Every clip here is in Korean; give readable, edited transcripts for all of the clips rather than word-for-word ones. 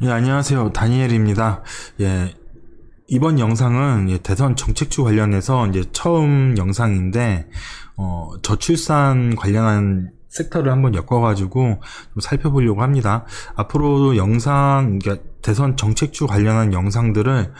예, 안녕하세요. 다니엘입니다. 예, 이번 영상은 대선 정책주 관련해서 이제 처음 영상인데, 저출산 관련한 섹터를 한번 엮어가지고 좀 살펴보려고 합니다. 앞으로도 그러니까 대선 정책주 관련한 영상들을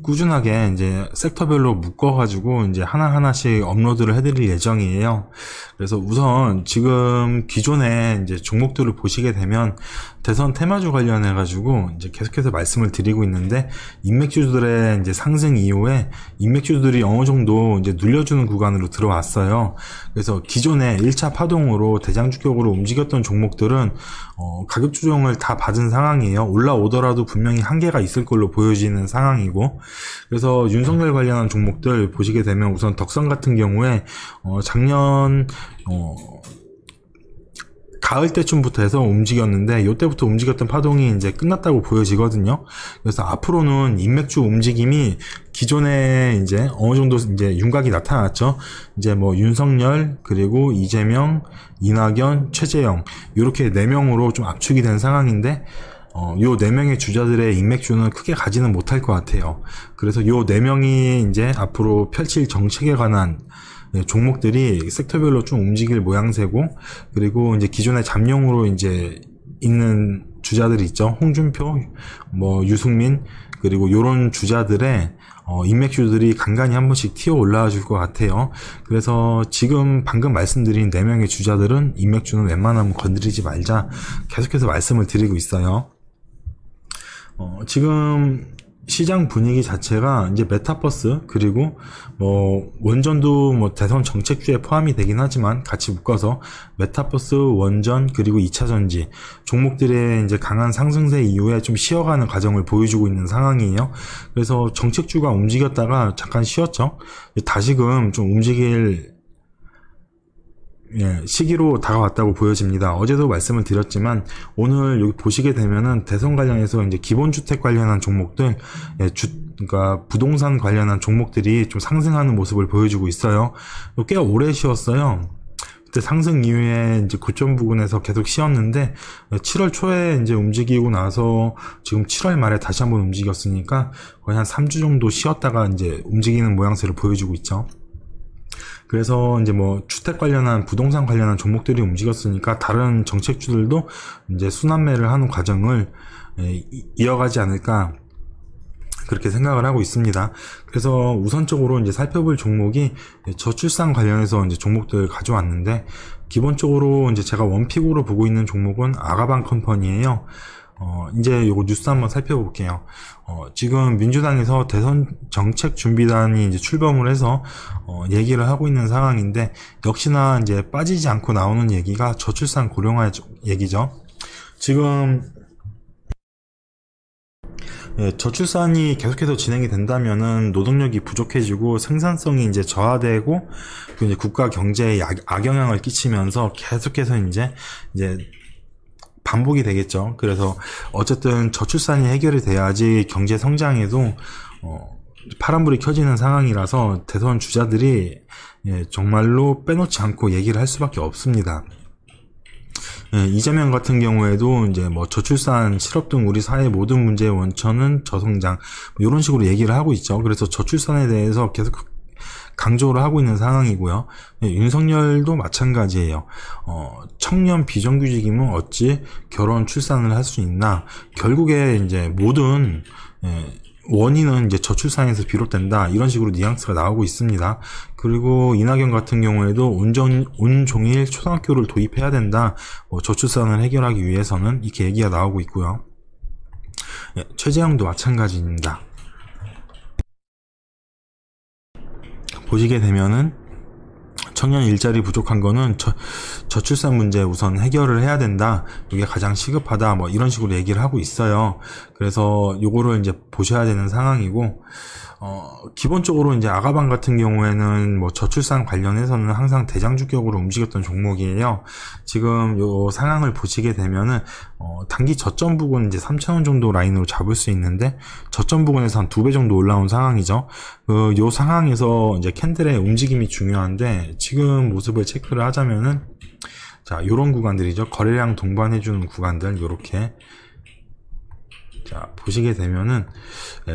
꾸준하게 이제 섹터별로 묶어가지고 이제 하나하나씩 업로드를 해드릴 예정이에요. 그래서 우선 지금 기존에 이제 종목들을 보시게 되면 대선 테마주 관련해가지고 이제 계속해서 말씀을 드리고 있는데, 인맥주들의 이제 상승 이후에 인맥주들이 어느 정도 이제 눌려주는 구간으로 들어왔어요. 그래서 기존에 1차 파동으로 대장주격으로 움직였던 종목들은 가격 조정을 다 받은 상황이에요. 올라오더라도 분명히 한계가 있을 걸로 보여지는 상황이고, 그래서 윤석열 관련한 종목들 보시게 되면 우선 덕선 같은 경우에 작년 가을 때쯤부터 해서 움직였는데, 요때부터 움직였던 파동이 이제 끝났다고 보여지거든요. 그래서 앞으로는 인맥주 움직임이 기존에 이제 어느 정도 이제 윤곽이 나타났죠. 이제 뭐 윤석열, 그리고 이재명, 이낙연, 최재형, 요렇게 4명으로 좀 압축이 된 상황인데, 요 4명의 주자들의 인맥주는 크게 가지는 못할 것 같아요. 그래서 요 4명이 이제 앞으로 펼칠 정책에 관한 종목들이 섹터별로 좀 움직일 모양새고, 그리고 이제 기존에 잠룡으로 이제 있는 주자들이 있죠. 홍준표, 뭐 유승민, 그리고 요런 주자들의 인맥주들이 간간히 한 번씩 튀어 올라와 줄 것 같아요. 그래서 지금 방금 말씀드린 4명의 주자들은 인맥주는 웬만하면 건드리지 말자 계속해서 말씀을 드리고 있어요. 지금 시장 분위기 자체가 이제 메타버스, 그리고 뭐 원전도 뭐 대선 정책주에 포함이 되긴 하지만 같이 묶어서 메타버스, 원전, 그리고 2차 전지 종목들의 이제 강한 상승세 이후에 좀 쉬어가는 과정을 보여주고 있는 상황이에요. 그래서 정책주가 움직였다가 잠깐 쉬었죠. 다시금 좀 움직일 시기로 다가왔다고 보여집니다. 어제도 말씀을 드렸지만 오늘 여기 보시게 되면은 대선 관련해서 이제 기본주택 관련한 종목들, 그러니까 부동산 관련한 종목들이 좀 상승하는 모습을 보여주고 있어요. 꽤 오래 쉬었어요. 그때 상승 이후에 이제 고점 부근에서 계속 쉬었는데 7월 초에 이제 움직이고 나서 지금 7월 말에 다시 한번 움직였으니까 거의 한 3주 정도 쉬었다가 이제 움직이는 모양새를 보여주고 있죠. 그래서 이제 뭐 주택 관련한 부동산 관련한 종목들이 움직였으니까 다른 정책주들도 이제 순환매를 하는 과정을 이어가지 않을까, 그렇게 생각을 하고 있습니다. 그래서 우선적으로 이제 살펴볼 종목이 저출산 관련해서 이제 종목들 가져왔는데, 기본적으로 이제 제가 원픽으로 보고 있는 종목은 아가방 컴퍼니예요. 이제 요거 뉴스 한번 살펴볼게요. 지금 민주당에서 대선 정책 준비단이 이제 출범을 해서 얘기를 하고 있는 상황인데, 역시나 이제 빠지지 않고 나오는 얘기가 저출산 고령화 얘기죠. 지금 저출산이 계속해서 진행이 된다면은 노동력이 부족해지고 생산성이 이제 저하되고, 그 이제 국가 경제에 악영향을 끼치면서 계속해서 이제 반복이 되겠죠. 그래서 어쨌든 저출산이 해결이 돼야지 경제 성장에도 파란불이 켜지는 상황이라서 대선 주자들이 정말로 빼놓지 않고 얘기를 할 수밖에 없습니다. 이재명 같은 경우에도 이제 뭐 저출산, 실업 등 우리 사회 모든 문제의 원천은 저성장, 뭐 이런 식으로 얘기를 하고 있죠. 그래서 저출산에 대해서 계속 강조를 하고 있는 상황이고요. 윤석열도 마찬가지예요. 청년 비정규직이면 어찌 결혼 출산을 할 수 있나? 결국에 이제 모든 원인은 이제 저출산에서 비롯된다, 이런 식으로 뉘앙스가 나오고 있습니다. 그리고 이낙연 같은 경우에도 온종일 초등학교를 도입해야 된다, 저출산을 해결하기 위해서는, 이렇게 얘기가 나오고 있고요. 최재형도 마찬가지입니다. 보시게 되면은 청년 일자리 부족한 거는 저출산 문제 우선 해결을 해야 된다, 이게 가장 시급하다, 뭐 이런 식으로 얘기를 하고 있어요. 그래서 요거를 이제 보셔야 되는 상황이고, 기본적으로 이제 아가방 같은 경우에는 뭐 저출산 관련해서는 항상 대장주격으로 움직였던 종목이에요. 지금 요 상황을 보시게 되면은 단기 저점 부근 이제 3,000원 정도 라인으로 잡을 수 있는데, 저점 부근에서 한 2배 정도 올라온 상황이죠. 요 상황에서 이제 캔들의 움직임이 중요한데, 지금 모습을 체크를 하자면은, 자, 요런 구간들이죠. 거래량 동반해주는 구간들, 요렇게 자, 보시게 되면은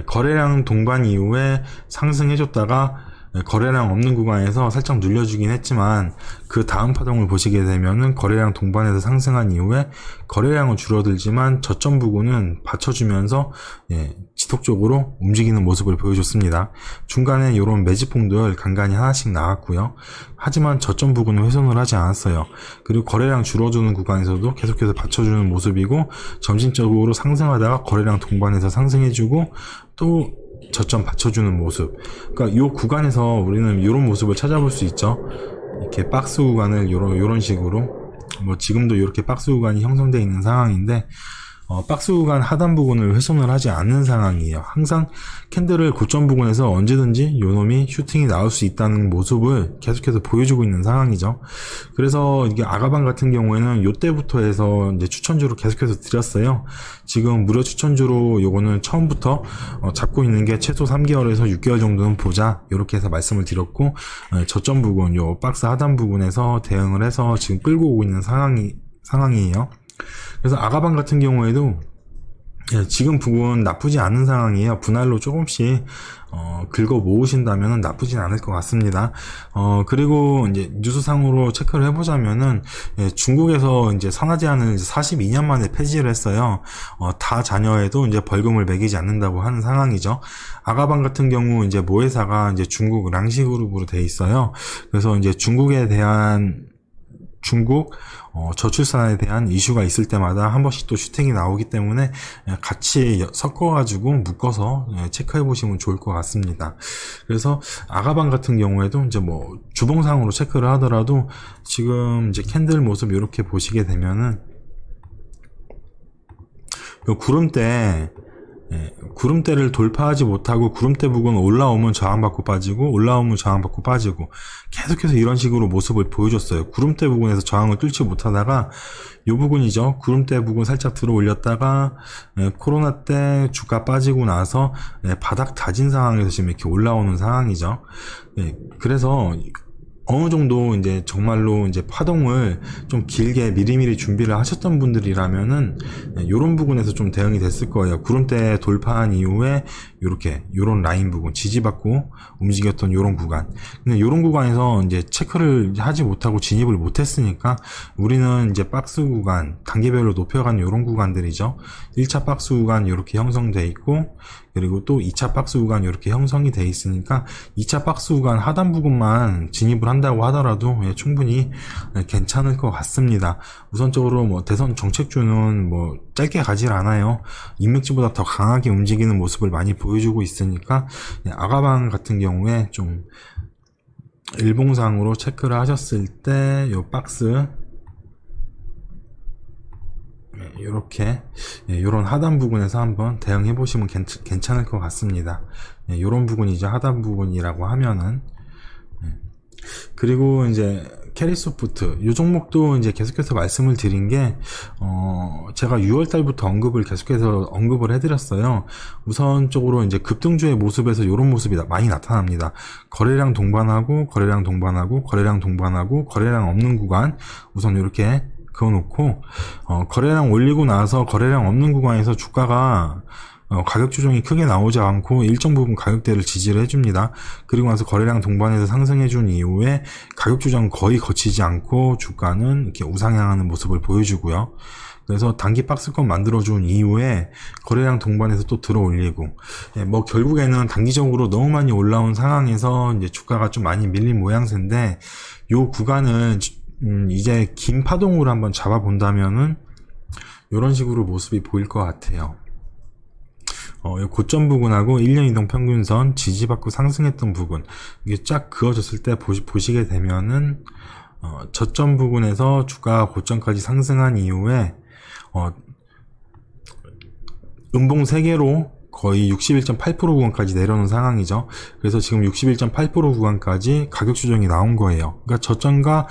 거래량 동반 이후에 상승해줬다가 거래량 없는 구간에서 살짝 눌려주긴 했지만 그 다음 파동을 보시게 되면은 거래량 동반에서 상승한 이후에 거래량은 줄어들지만 저점 부근은 받쳐주면서 지속적으로 움직이는 모습을 보여줬습니다. 중간에 이런 매집봉들 간간히 하나씩 나왔고요. 하지만 저점 부근은 훼손을 하지 않았어요. 그리고 거래량 줄어드는 구간에서도 계속해서 받쳐주는 모습이고 점진적으로 상승하다가 거래량 동반해서 상승해주고 또 저점 받쳐주는 모습. 그러니까 이 구간에서 우리는 이런 모습을 찾아볼 수 있죠. 이렇게 박스 구간을 요런 식으로, 뭐 지금도 이렇게 박스 구간이 형성되어 있는 상황인데, 박스 구간 하단 부분을 훼손을 하지 않는 상황이에요. 항상 캔들을 고점 부근에서 언제든지 요놈이 슈팅이 나올 수 있다는 모습을 계속해서 보여주고 있는 상황이죠. 그래서 이게 아가방 같은 경우에는 요때부터 해서 이제 추천주로 계속해서 드렸어요. 지금 무료 추천주로 요거는 처음부터 잡고 있는 게 최소 3개월에서 6개월 정도는 보자, 이렇게 해서 말씀을 드렸고, 저점 부분, 요 박스 하단 부분에서 대응을 해서 지금 끌고 오고 있는 상황이에요. 그래서 아가방 같은 경우에도 지금 부분 나쁘지 않은 상황이에요. 분할로 조금씩 긁어 모으신다면 나쁘진 않을 것 같습니다. 그리고 이제 뉴스상으로 체크를 해보자면은 중국에서 이제 산하 제한을 42년 만에 폐지를 했어요. 다 자녀에도 이제 벌금을 매기지 않는다고 하는 상황이죠. 아가방 같은 경우 이제 모회사가 이제 중국 랑시 그룹으로 돼 있어요. 그래서 이제 중국 저출산에 대한 이슈가 있을 때마다 한 번씩 또 슈팅이 나오기 때문에 같이 섞어가지고 묶어서 체크해 보시면 좋을 것 같습니다. 그래서 아가방 같은 경우에도 이제 뭐 주봉상으로 체크를 하더라도 지금 이제 캔들 모습 이렇게 보시게 되면은 그 구름대를 돌파하지 못하고 구름대 부근 올라오면 저항받고 빠지고 올라오면 저항받고 빠지고 계속해서 이런 식으로 모습을 보여줬어요. 구름대 부근에서 저항을 뚫지 못하다가 요 부분이죠. 구름대 부근 살짝 들어 올렸다가 코로나 때 주가 빠지고 나서 바닥 다진 상황에서 지금 이렇게 올라오는 상황이죠. 그래서 어느 정도 이제 정말로 이제 파동을 좀 길게 미리미리 준비를 하셨던 분들이라면은 요런 부분에서 좀 대응이 됐을 거예요. 구름대 돌파한 이후에 요런 라인 부분 지지받고 움직였던 요런 구간. 근데 요런 구간에서 이제 체크를 하지 못하고 진입을 못했으니까 우리는 이제 박스 구간 단계별로 높여간 요런 구간들이죠. 1차 박스 구간 요렇게 형성돼 있고, 그리고 또 2차 박스 구간 이렇게 형성이 돼 있으니까 2차 박스 구간 하단 부분만 진입을 한다고 하더라도 충분히 괜찮을 것 같습니다. 우선적으로 뭐 대선 정책주는 뭐 짧게 가질 않아요. 인맥주보다 더 강하게 움직이는 모습을 많이 보여주고 있으니까 아가방 같은 경우에 좀 일봉상으로 체크를 하셨을 때 요 박스 이렇게 이런 하단 부분에서 한번 대응해 보시면 괜찮을 것 같습니다. 이런 부분이죠. 하단 부분이라고 하면은. 그리고 이제 캐리소프트 이 종목도 이제 계속해서 말씀을 드린 게 제가 6월 달부터 언급을 해드렸어요. 우선적으로 이제 급등주의 모습에서 이런 모습이 많이 나타납니다. 거래량 동반하고 거래량 없는 구간 우선 이렇게 그어놓고 거래량 올리고 나서 거래량 없는 구간에서 주가가 가격 조정이 크게 나오지 않고 일정 부분 가격대를 지지를 해줍니다. 그리고 나서 거래량 동반해서 상승해준 이후에 가격 조정 거의 거치지 않고 주가는 이렇게 우상향하는 모습을 보여주고요. 그래서 단기 박스권 만들어준 이후에 거래량 동반해서 또 들어 올리고, 뭐 결국에는 단기적으로 너무 많이 올라온 상황에서 이제 주가가 좀 많이 밀린 모양새인데, 요 구간은 이제 긴 파동으로 한번 잡아본다면은 이런 식으로 모습이 보일 것 같아요. 고점 부분하고 1년 이동 평균선 지지받고 상승했던 부분 이게 쫙 그어졌을 때 보시게 되면은 저점 부분에서 주가가 고점까지 상승한 이후에 음봉 3개로 거의 61.8% 구간까지 내려오는 상황이죠. 그래서 지금 61.8% 구간까지 가격 조정이 나온 거예요. 그러니까 저점과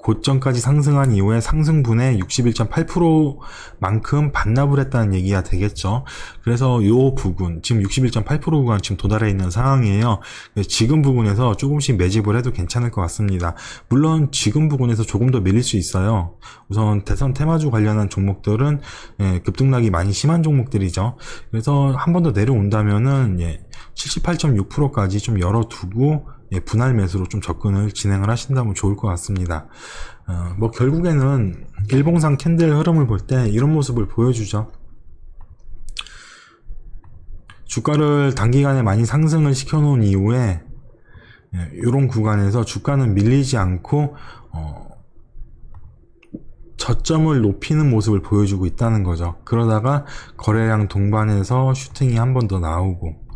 고점까지 상승한 이후에 상승분의 61.8%만큼 반납을 했다는 얘기가 되겠죠. 그래서 요 부분, 지금 61.8% 구간 지금 도달해 있는 상황이에요. 지금 부분에서 조금씩 매집을 해도 괜찮을 것 같습니다. 물론 지금 부분에서 조금 더 밀릴 수 있어요. 우선 대선 테마주 관련한 종목들은 급등락이 많이 심한 종목들이죠. 그래서 한 번 더 내려온다면은 78.6%까지 좀 열어두고 분할 매수로 좀 접근을 진행을 하신다면 좋을 것 같습니다. 뭐 결국에는 일봉상 캔들 흐름을 볼 때 이런 모습을 보여주죠. 주가를 단기간에 많이 상승을 시켜놓은 이후에 이런 구간에서 주가는 밀리지 않고 저점을 높이는 모습을 보여주고 있다는 거죠. 그러다가 거래량 동반해서 슈팅이 한 번 더 나오고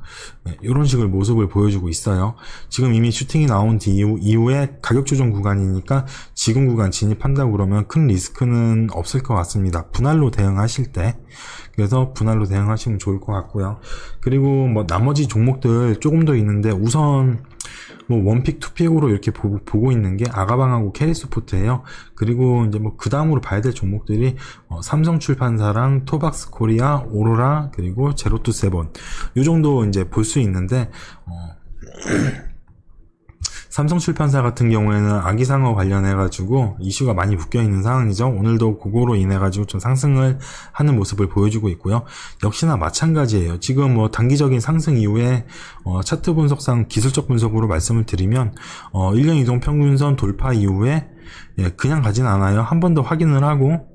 이런 식의 모습을 보여주고 있어요. 지금 이미 슈팅이 나온 이후에 가격 조정 구간이니까 지금 구간 진입한다고 그러면 큰 리스크는 없을 것 같습니다. 분할로 대응하실 때. 그래서 분할로 대응하시면 좋을 것 같고요. 그리고 뭐 나머지 종목들 조금 더 있는데 우선 뭐 원픽, 투픽으로 이렇게 보고 있는 게 아가방하고 캐리스포트예요. 그리고 이제 뭐 그 다음으로 봐야 될 종목들이 삼성출판사랑 토박스코리아, 오로라, 그리고 제로투세븐 이 정도 이제 볼 수 있는데 삼성출판사 같은 경우에는 아기상어 관련해가지고 이슈가 많이 묶여있는 상황이죠. 오늘도 그거로 인해가지고 좀 상승을 하는 모습을 보여주고 있고요. 역시나 마찬가지예요. 지금 뭐 단기적인 상승 이후에 차트 분석상 기술적 분석으로 말씀을 드리면 1년 이동 평균선 돌파 이후에 그냥 가진 않아요. 한 번 더 확인을 하고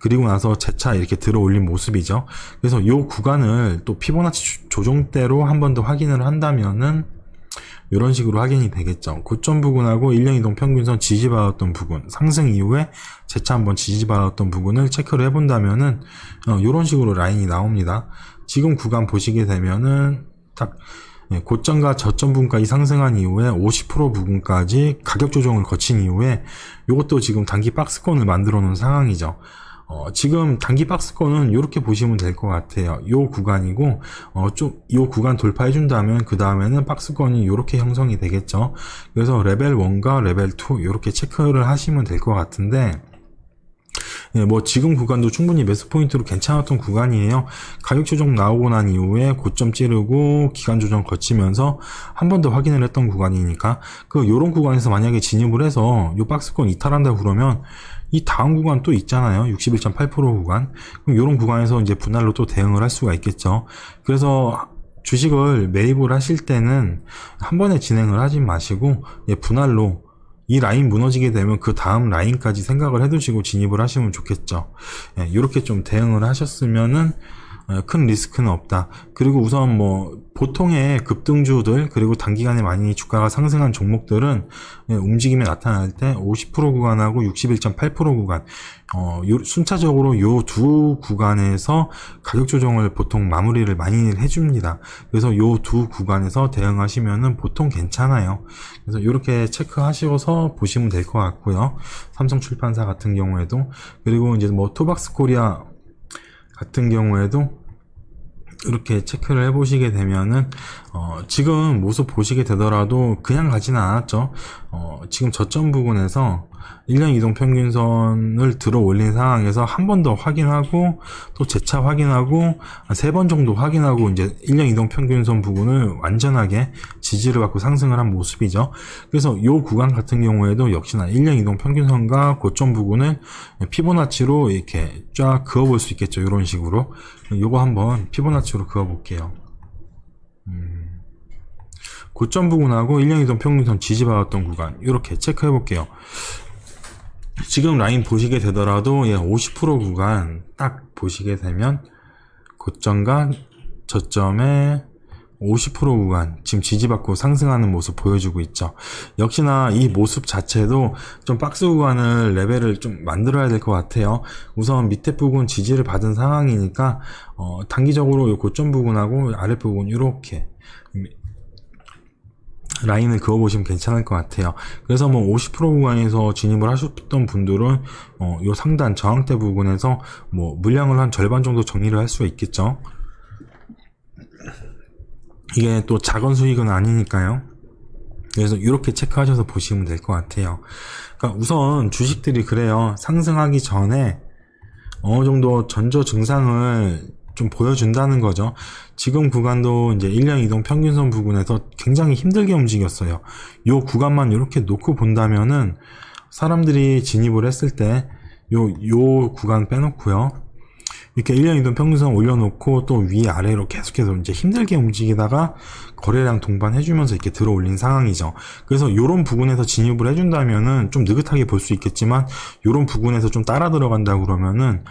그리고 나서 재차 이렇게 들어 올린 모습이죠. 그래서 이 구간을 또 피보나치 조정대로 한 번 더 확인을 한다면은 이런 식으로 확인이 되겠죠. 고점 부근하고 1년 이동 평균선 지지받았던 부분, 상승 이후에 재차 한번 지지받았던 부분을 체크를 해본다면은 이런 식으로 라인이 나옵니다. 지금 구간 보시게 되면은 딱 고점과 저점 부분까지 상승한 이후에 50% 부분까지 가격 조정을 거친 이후에 이것도 지금 단기 박스권을 만들어 놓은 상황이죠. 지금 단기 박스권은 이렇게 보시면 될 것 같아요. 이 구간이고, 이 구간 돌파해 준다면 그 다음에는 박스권이 이렇게 형성이 되겠죠. 그래서 레벨 1과 레벨 2 이렇게 체크를 하시면 될 것 같은데, 뭐 지금 구간도 충분히 매수 포인트로 괜찮았던 구간이에요. 가격 조정 나오고 난 이후에 고점 찌르고 기간 조정 거치면서 한 번 더 확인을 했던 구간이니까 요런 구간에서 만약에 진입을 해서 요 박스권 이탈한다 그러면 이 다음 구간 또 있잖아요. 61.8% 구간. 그럼 요런 구간에서 이제 분할로 또 대응을 할 수가 있겠죠. 그래서 주식을 매입을 하실 때는 한 번에 진행을 하지 마시고 분할로 이 라인 무너지게 되면 그 다음 라인까지 생각을 해두시고 진입을 하시면 좋겠죠. 이렇게 좀 대응을 하셨으면은 큰 리스크는 없다. 그리고 우선 뭐 보통의 급등주들 그리고 단기간에 많이 주가가 상승한 종목들은 움직임이 나타날 때 50% 구간하고 61.8% 구간 순차적으로 요 두 구간에서 가격 조정을 보통 마무리를 많이 해줍니다. 그래서 요 두 구간에서 대응하시면은 보통 괜찮아요. 그래서 이렇게 체크하셔서 보시면 될 것 같고요. 삼성출판사 같은 경우에도 그리고 이제 뭐 토박스코리아 같은 경우에도 이렇게 체크를 해보시게 되면은 지금 모습 보시게 되더라도 그냥 가지는 않았죠. 지금 저점 부근에서 1년 이동 평균선을 들어 올린 상황에서 한 번 더 확인하고 또 재차 확인하고 3번 정도 확인하고 이제 1년 이동 평균선 부근을 완전하게 지지를 받고 상승을 한 모습이죠. 그래서 이 구간 같은 경우에도 역시나 1년 이동 평균선과 고점 부근을 피보나치로 이렇게 쫙 그어볼 수 있겠죠. 이런 식으로 요거 한번 피보나치로 그어볼게요. 고점 부근하고 1년 이동 평균선 지지받았던 구간 이렇게 체크해 볼게요. 지금 라인 보시게 되더라도 50% 구간 딱 보시게 되면 고점과 저점의 50% 구간 지금 지지받고 상승하는 모습 보여주고 있죠. 역시나 이 모습 자체도 좀 박스 구간을 레벨을 좀 만들어야 될 것 같아요. 우선 밑에 부분 지지를 받은 상황이니까 단기적으로 이 고점 부분하고 아래 부분 이렇게 라인을 그어보시면 괜찮을 것 같아요. 그래서 뭐 50% 구간에서 진입을 하셨던 분들은 요 상단 저항대 부분에서 뭐 물량을 한 절반 정도 정리를 할 수가 있겠죠. 이게 또 작은 수익은 아니니까요. 그래서 이렇게 체크하셔서 보시면 될 것 같아요. 그러니까 우선 주식들이 그래요. 상승하기 전에 어느 정도 전조 증상을 좀 보여준다는 거죠. 지금 구간도 이제 1년 이동 평균선 부근에서 굉장히 힘들게 움직였어요. 요 구간만 이렇게 놓고 본다면은 사람들이 진입을 했을 때 요 구간 빼놓고요. 이렇게 1년 이동 평균선 올려놓고 또 위아래로 계속해서 이제 힘들게 움직이다가 거래량 동반해주면서 이렇게 들어 올린 상황이죠. 그래서 요런 부분에서 진입을 해준다면은 좀 느긋하게 볼 수 있겠지만 요런 부분에서 좀 따라 들어간다 그러면은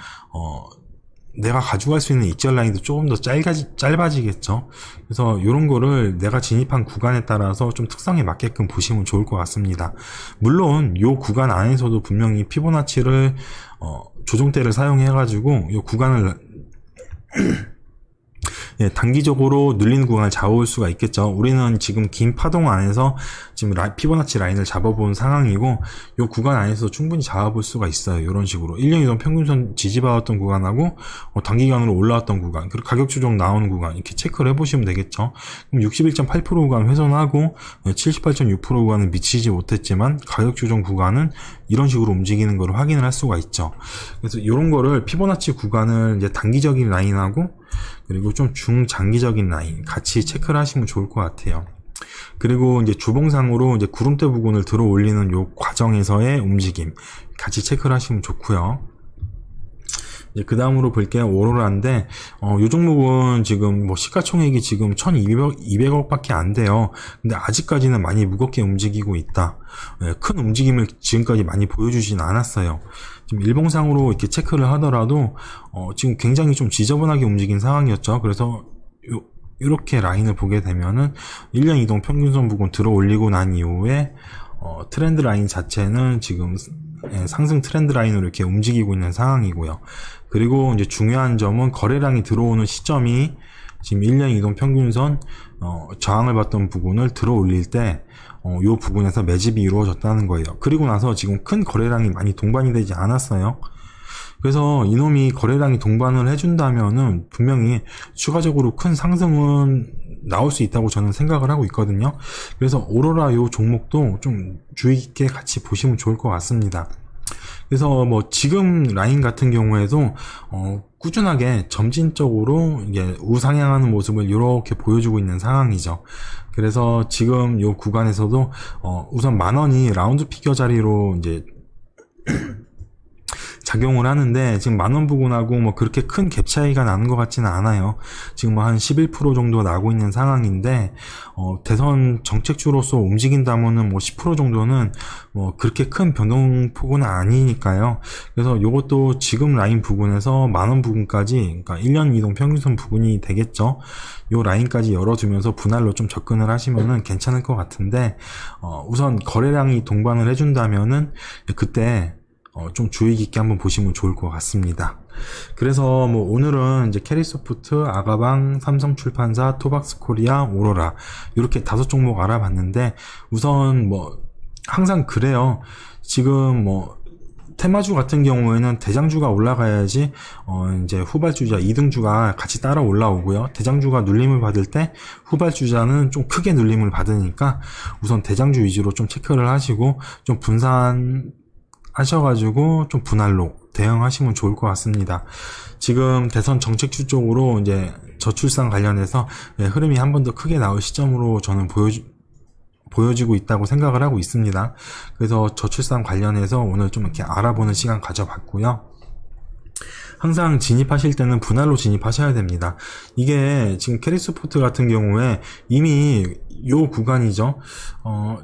내가 가져갈 수 있는 익절 라인도 조금 더 짧아지겠죠. 그래서 이런 거를 내가 진입한 구간에 따라서 좀 특성에 맞게끔 보시면 좋을 것 같습니다. 물론 이 구간 안에서도 분명히 피보나치를 조정대를 사용해가지고 이 구간을 예, 단기적으로 늘리는 구간을 잡아볼 수가 있겠죠. 우리는 지금 긴 파동 안에서 지금 피보나치 라인을 잡아본 상황이고 이 구간 안에서 충분히 잡아볼 수가 있어요. 이런 식으로 1년 이동 평균선 지지받았던 구간하고 단기간으로 올라왔던 구간, 그리고 가격 조정 나오는 구간 이렇게 체크를 해보시면 되겠죠. 그럼 61.8% 구간 훼손하고 78.6% 구간은 미치지 못했지만 가격 조정 구간은 이런 식으로 움직이는 걸 확인을 할 수가 있죠. 그래서 이런 거를 피보나치 구간을 이제 단기적인 라인하고 그리고 좀 중장기적인 라인 같이 체크를 하시면 좋을 것 같아요. 그리고 이제 주봉상으로 이제 구름대 부근을 들어 올리는 요 과정에서의 움직임 같이 체크를 하시면 좋고요. 이제 그 다음으로 볼게요. 오로라인데, 요 종목은 지금 뭐 시가총액이 지금 1200억 밖에 안 돼요. 근데 아직까지는 많이 무겁게 움직이고 있다. 큰 움직임을 지금까지 많이 보여주진 않았어요. 지금 일봉상으로 이렇게 체크를 하더라도, 지금 굉장히 좀 지저분하게 움직인 상황이었죠. 그래서, 이렇게 라인을 보게 되면은, 1년 이동 평균선 부근 들어 올리고 난 이후에, 트렌드 라인 자체는 지금 상승 트렌드 라인으로 이렇게 움직이고 있는 상황이고요. 그리고 이제 중요한 점은 거래량이 들어오는 시점이 지금 1년 이동 평균선 저항을 받던 부분을 들어 올릴 때 요 부분에서 매집이 이루어졌다는 거예요. 그리고 나서 지금 큰 거래량이 많이 동반이 되지 않았어요. 그래서 이놈이 거래량이 동반을 해준다면은 분명히 추가적으로 큰 상승은 나올 수 있다고 저는 생각을 하고 있거든요. 그래서 오로라 요 종목도 좀 주의 깊게 같이 보시면 좋을 것 같습니다. 그래서 뭐 지금 라인 같은 경우에도 꾸준하게 점진적으로 이게 우상향하는 모습을 이렇게 보여주고 있는 상황이죠. 그래서 지금 요 구간에서도 우선 10,000원이 라운드 피겨 자리로 이제 작용을 하는데 지금 10,000원 부근하고 뭐 그렇게 큰 갭 차이가 나는 것 같지는 않아요. 지금 뭐 한 11% 정도 나고 있는 상황인데 대선 정책주로서 움직인다면은 뭐 10% 정도는 뭐 그렇게 큰 변동폭은 아니니까요. 그래서 요것도 지금 라인 부분에서 10,000원 부분까지, 그러니까 1년 이동 평균선 부분이 되겠죠. 요 라인까지 열어주면서 분할로 좀 접근을 하시면은 괜찮을 것 같은데 우선 거래량이 동반을 해준다면은 그때 좀 주의 깊게 한번 보시면 좋을 것 같습니다. 그래서 뭐 오늘은 이제 캐리소프트, 아가방, 삼성출판사, 토박스코리아, 오로라 이렇게 5종목 알아봤는데 우선 뭐 항상 그래요. 지금 뭐 테마주 같은 경우에는 대장주가 올라가야지 이제 후발주자 2등주가 같이 따라 올라오고요. 대장주가 눌림을 받을 때 후발주자는 좀 크게 눌림을 받으니까 우선 대장주 위주로 좀 체크를 하시고 좀 분산 하셔가지고 좀 분할로 대응하시면 좋을 것 같습니다. 지금 대선 정책주 쪽으로 이제 저출산 관련해서 흐름이 한 번 더 크게 나올 시점으로 저는 보여지고 있다고 생각을 하고 있습니다. 그래서 저출산 관련해서 오늘 좀 이렇게 알아보는 시간 가져봤고요. 항상 진입하실 때는 분할로 진입하셔야 됩니다. 이게 지금 캐리스포트 같은 경우에 이미 요 구간이죠.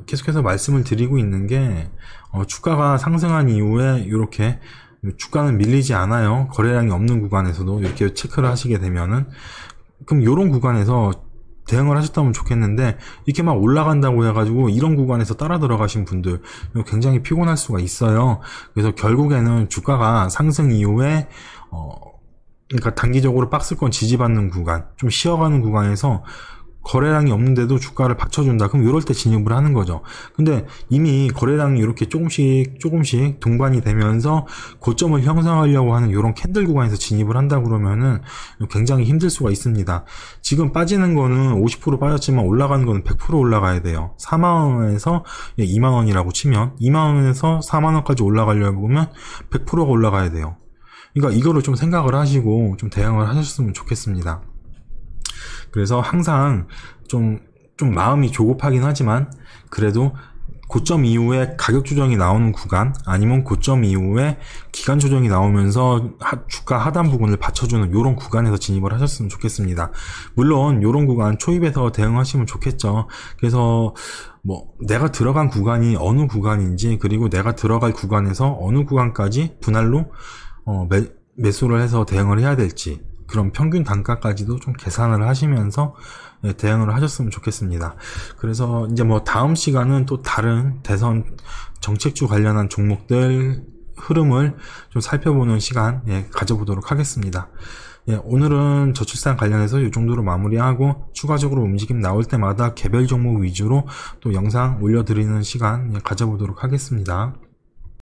계속해서 말씀을 드리고 있는 게 주가가 상승한 이후에 이렇게 주가는 밀리지 않아요. 거래량이 없는 구간에서도 이렇게 체크를 하시게 되면은 그럼 요런 구간에서 대응을 하셨다면 좋겠는데 이렇게 막 올라간다고 해가지고 이런 구간에서 따라 들어가신 분들 굉장히 피곤할 수가 있어요. 그래서 결국에는 주가가 상승 이후에 그러니까 단기적으로 박스권 지지받는 구간, 좀 쉬어가는 구간에서 거래량이 없는데도 주가를 받쳐준다. 그럼 이럴 때 진입을 하는 거죠. 근데 이미 거래량이 이렇게 조금씩 동반이 되면서 고점을 형성하려고 하는 이런 캔들 구간에서 진입을 한다 그러면은 굉장히 힘들 수가 있습니다. 지금 빠지는 거는 50% 빠졌지만 올라가는 거는 100% 올라가야 돼요. 4만원에서 2만원이라고 치면 2만원에서 4만원까지 올라가려고 보면 100%가 올라가야 돼요. 그러니까 이거를 좀 생각을 하시고 좀 대응을 하셨으면 좋겠습니다. 그래서 항상 좀 마음이 조급하긴 하지만 그래도 고점 이후에 가격 조정이 나오는 구간 아니면 고점 이후에 기간 조정이 나오면서 주가 하단 부분을 받쳐주는 이런 구간에서 진입을 하셨으면 좋겠습니다. 물론 이런 구간 초입에서 대응하시면 좋겠죠. 그래서 뭐 내가 들어간 구간이 어느 구간인지 그리고 내가 들어갈 구간에서 어느 구간까지 분할로 매수를 해서 대응을 해야 될지 그런 평균 단가까지도 좀 계산을 하시면서 대응을 하셨으면 좋겠습니다. 그래서 이제 뭐 다음 시간은 또 다른 대선 정책주 관련한 종목들 흐름을 좀 살펴보는 시간 가져보도록 하겠습니다. 오늘은 저출산 관련해서 이 정도로 마무리하고 추가적으로 움직임 나올 때마다 개별 종목 위주로 또 영상 올려드리는 시간 가져보도록 하겠습니다.